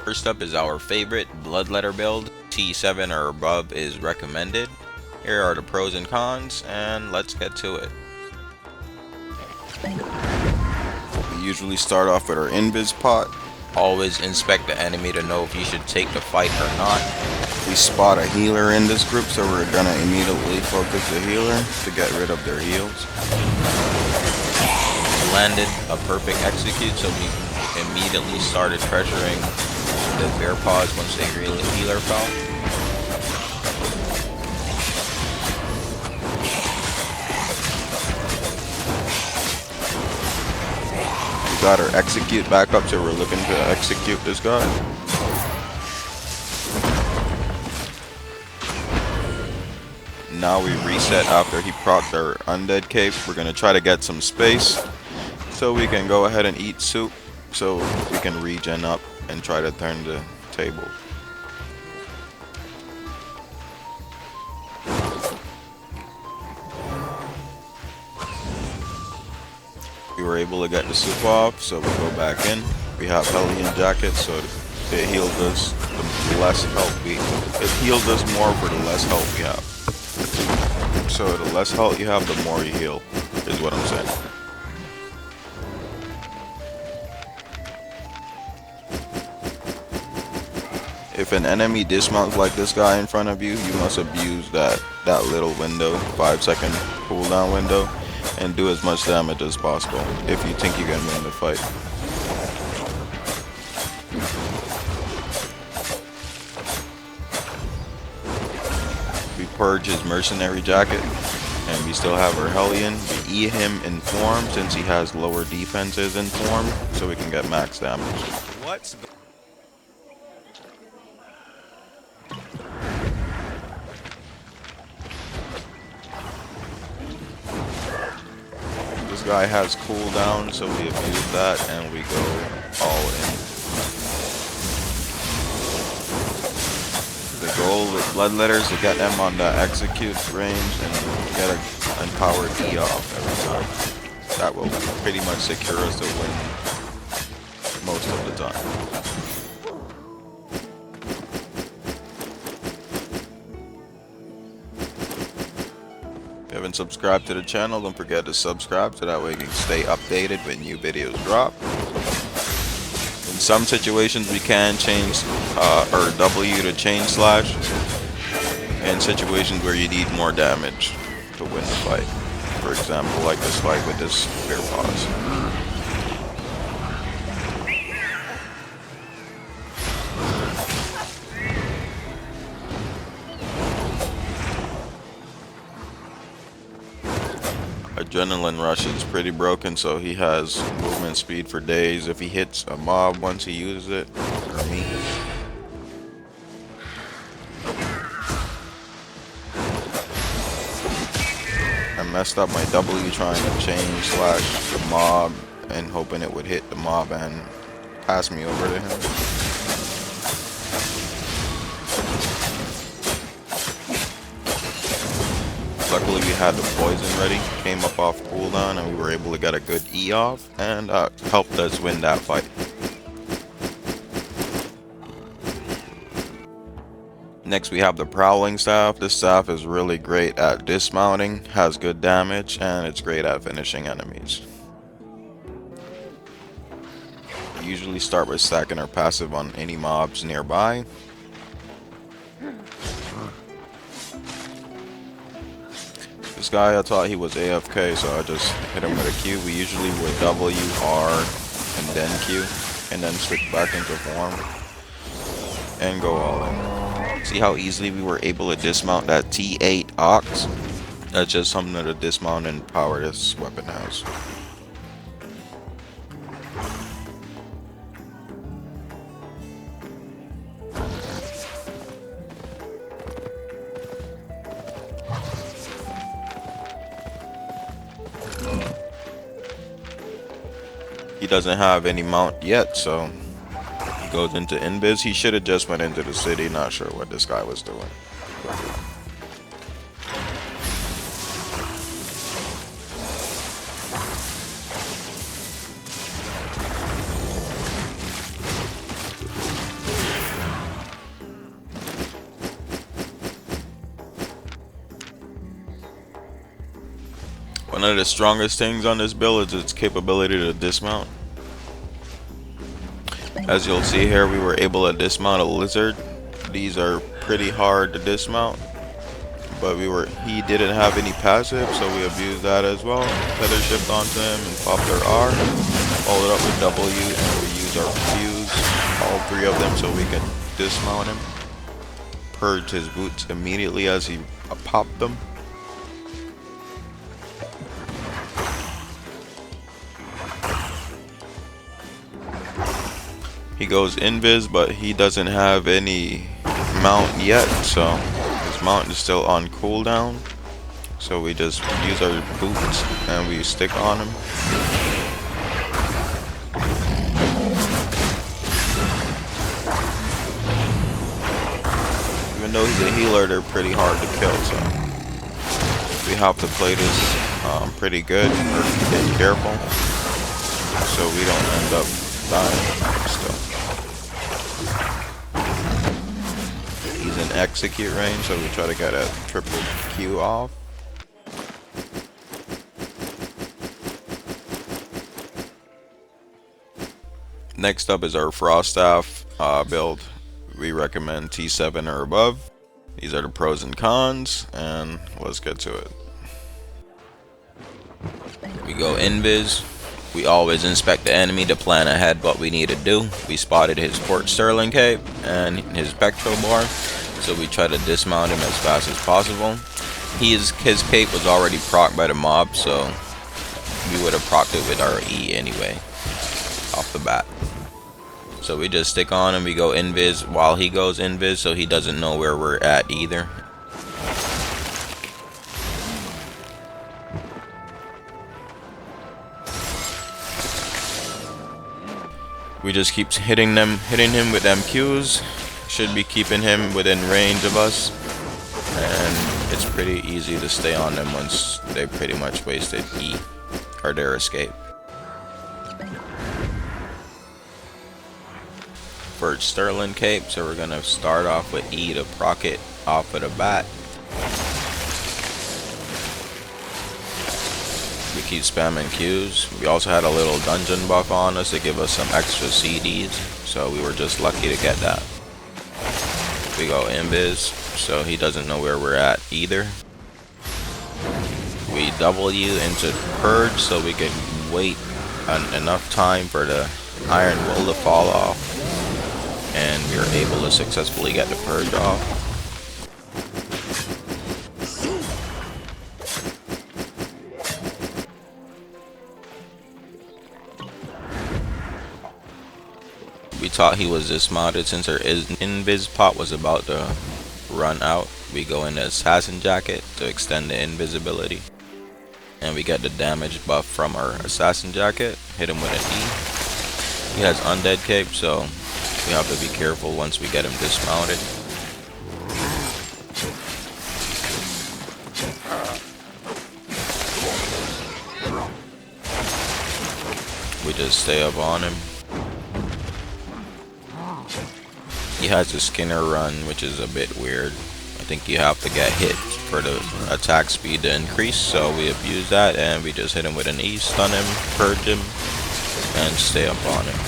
First up is our favorite Bloodletter build. T7 or above is recommended. Here are the pros and cons, and let's get to it. We usually start off with our invis pot. Always inspect the enemy to know if you should take the fight or not. We spot a healer in this group, so we're gonna immediately focus the healer to get rid of their heals. Landed a perfect execute, so we immediately started pressuring the bear paws once the healer fell. We got our execute back up, so we're looking to execute this guy. Now we reset after he procced our undead cape. We're gonna try to get some space so we can go ahead and eat soup so we can regen up and try to turn the table. We were able to get the soup off, so we go back in. We have Hellion jacket, so it healed us the less health it healed us more for the less health we have. So the less health you have, the more you heal, is what I'm saying. If an enemy dismounts like this guy in front of you, you must abuse that little window, 5-second cooldown window, and do as much damage as possible if you think you can win the fight. We purge his mercenary jacket, and we still have our Hellion. We eat him in form since he has lower defenses in form, so we can get max damage. This guy has cooldown, so we abuse that and we go all in. The goal with Bloodletter is to get them on the execute range and get an empowered E off every time. That will pretty much secure us to win most of the time. If you haven't subscribed to the channel, don't forget to subscribe so that way you can stay updated when new videos drop. In some situations we can change or W to chain slash in situations where you need more damage to win the fight. For example, like this fight with this bear paws. Adrenaline Rush is pretty broken, so he has movement speed for days if he hits a mob once he uses it, or me. I messed up my W trying to chain slash the mob and hoping it would hit the mob and pass me over to him. Luckily we had the poison ready, came up off cooldown, and we were able to get a good E off, and helped us win that fight. Next we have the Prowling staff. This staff is really great at dismounting, has good damage, and it's great at finishing enemies. We usually start with stacking our passive on any mobs nearby. This guy, I thought he was AFK, so I just hit him with a Q. We usually would W, R, and then Q, and then switch back into form, and go all in. See how easily we were able to dismount that T8 Ox? That's just something to dismount and power this weapon has. He doesn't have any mount yet, so he goes into invis. He should have just went into the city. Not sure what this guy was doing. of the strongest things on this build is its capability to dismount. As you'll see here, we were able to dismount a lizard. These are pretty hard to dismount, but he didn't have any passive, so we abused that as well. Tether shift onto him and popped our R, followed up with W, and we use our fuse, all three of them, so we can dismount him. Purge his boots immediately as he popped them. He goes invis, but he doesn't have any mount yet, so his mount is still on cooldown. So we just use our boots and we stick on him. Even though he's a healer, they're pretty hard to kill, so we have to play this pretty good or get careful so we don't end up dying still. He's in execute range, so we try to get a triple Q off. Next up is our Frost Staff build. We recommend T7 or above. These are the pros and cons, and let's get to it. We go invis. We always inspect the enemy to plan ahead what we need to do. We spotted his port sterling cape and his pectoral bar, so we try to dismount him as fast as possible. His cape was already procced by the mob, so we would have procced it with our E anyway, off the bat. So we just stick on him, we go invis while he goes invis, so he doesn't know where we're at either. We just keep hitting him with them Qs. Should be keeping him within range of us, and it's pretty easy to stay on them once they pretty much wasted E or their escape. For sterling cape, so we're gonna start off with E to proc it off of the bat. We keep spamming Qs. We also had a little dungeon buff on us to give us some extra CDs, so we were just lucky to get that. We go invis, so he doesn't know where we're at either. We W into purge, so we can wait enough time for the iron will to fall off, and we were able to successfully get the purge off. We thought he was dismounted since our invis pot was about to run out. We go into assassin jacket to extend the invisibility, and we get the damage buff from our assassin jacket. Hit him with an E. He has undead cape, so we have to be careful once we get him dismounted. We just stay up on him. He has a Skinner run, which is a bit weird. I think you have to get hit for the attack speed to increase, so we abuse that and we just hit him with an E, stun him, purge him, and stay up on him.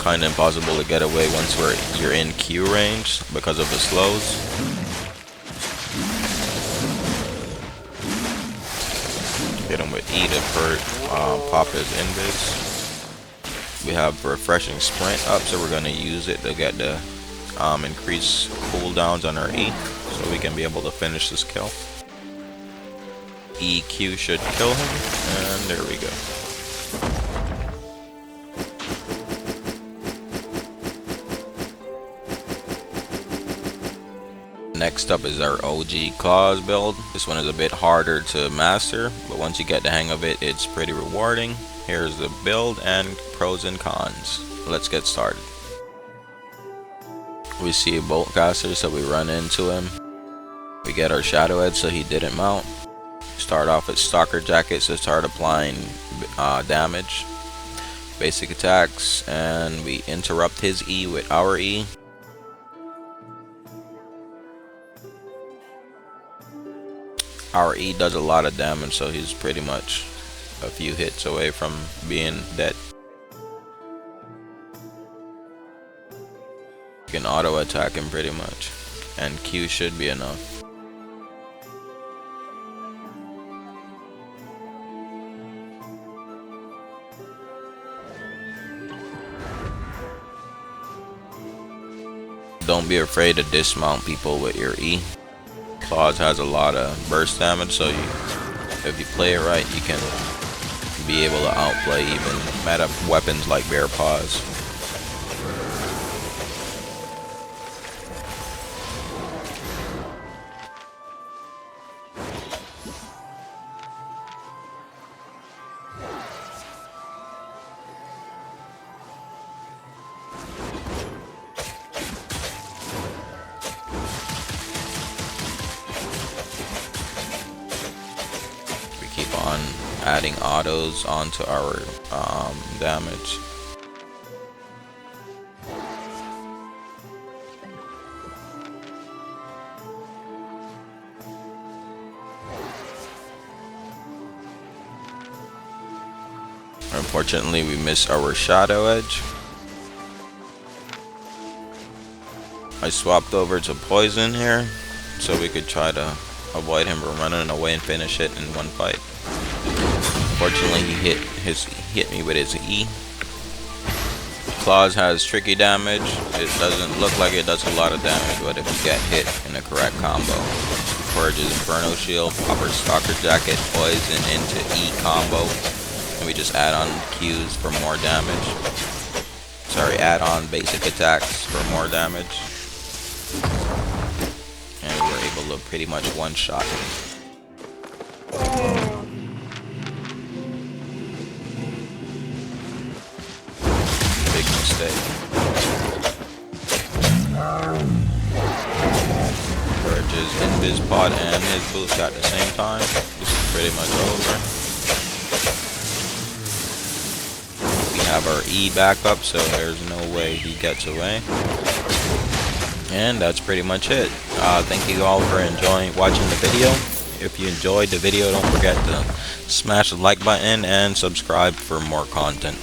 Kinda impossible to get away once you're in Q range because of the slows. Hit him with E to pop his invis. We have refreshing sprint up, so we're going to use it to get the increased cooldowns on our E, so we can be able to finish this kill. EQ should kill him, and there we go. Next up is our OG Claws build. This one is a bit harder to master, but once you get the hang of it, it's pretty rewarding. Here's the build and pros and cons. Let's get started. We see a bolt caster, so we run into him. We get our shadow edge, so he didn't mount. Start off with stalker jacket, so start applying damage. Basic attacks, and we interrupt his E with our E. Our E does a lot of damage, so he's pretty much a few hits away from being dead. You can auto attack him pretty much, and Q should be enough. Don't be afraid to dismount people with your E. Claws has a lot of burst damage, so if you play it right, you can be able to outplay even meta weapons like Bear Paws. Keep on adding autos onto our damage. Unfortunately, we missed our shadow edge. I swapped over to poison here so we could try to avoid him from running away and finish it in one fight. Unfortunately, he hit me with his E. Claws has tricky damage. It doesn't look like it does a lot of damage, but if you get hit in the correct combo, Purge's Inferno Shield, Popper Stalker Jacket, Poison into E combo, and we just add on Qs for more damage. Sorry, add on basic attacks for more damage. And we're able to pretty much one-shot him. Big mistake. Purges Invis Pod and his boost at the same time. This is pretty much over. We have our E back up, so there's no way he gets away. And that's pretty much it. Thank you all for watching the video. If you enjoyed the video, don't forget to smash the like button and subscribe for more content.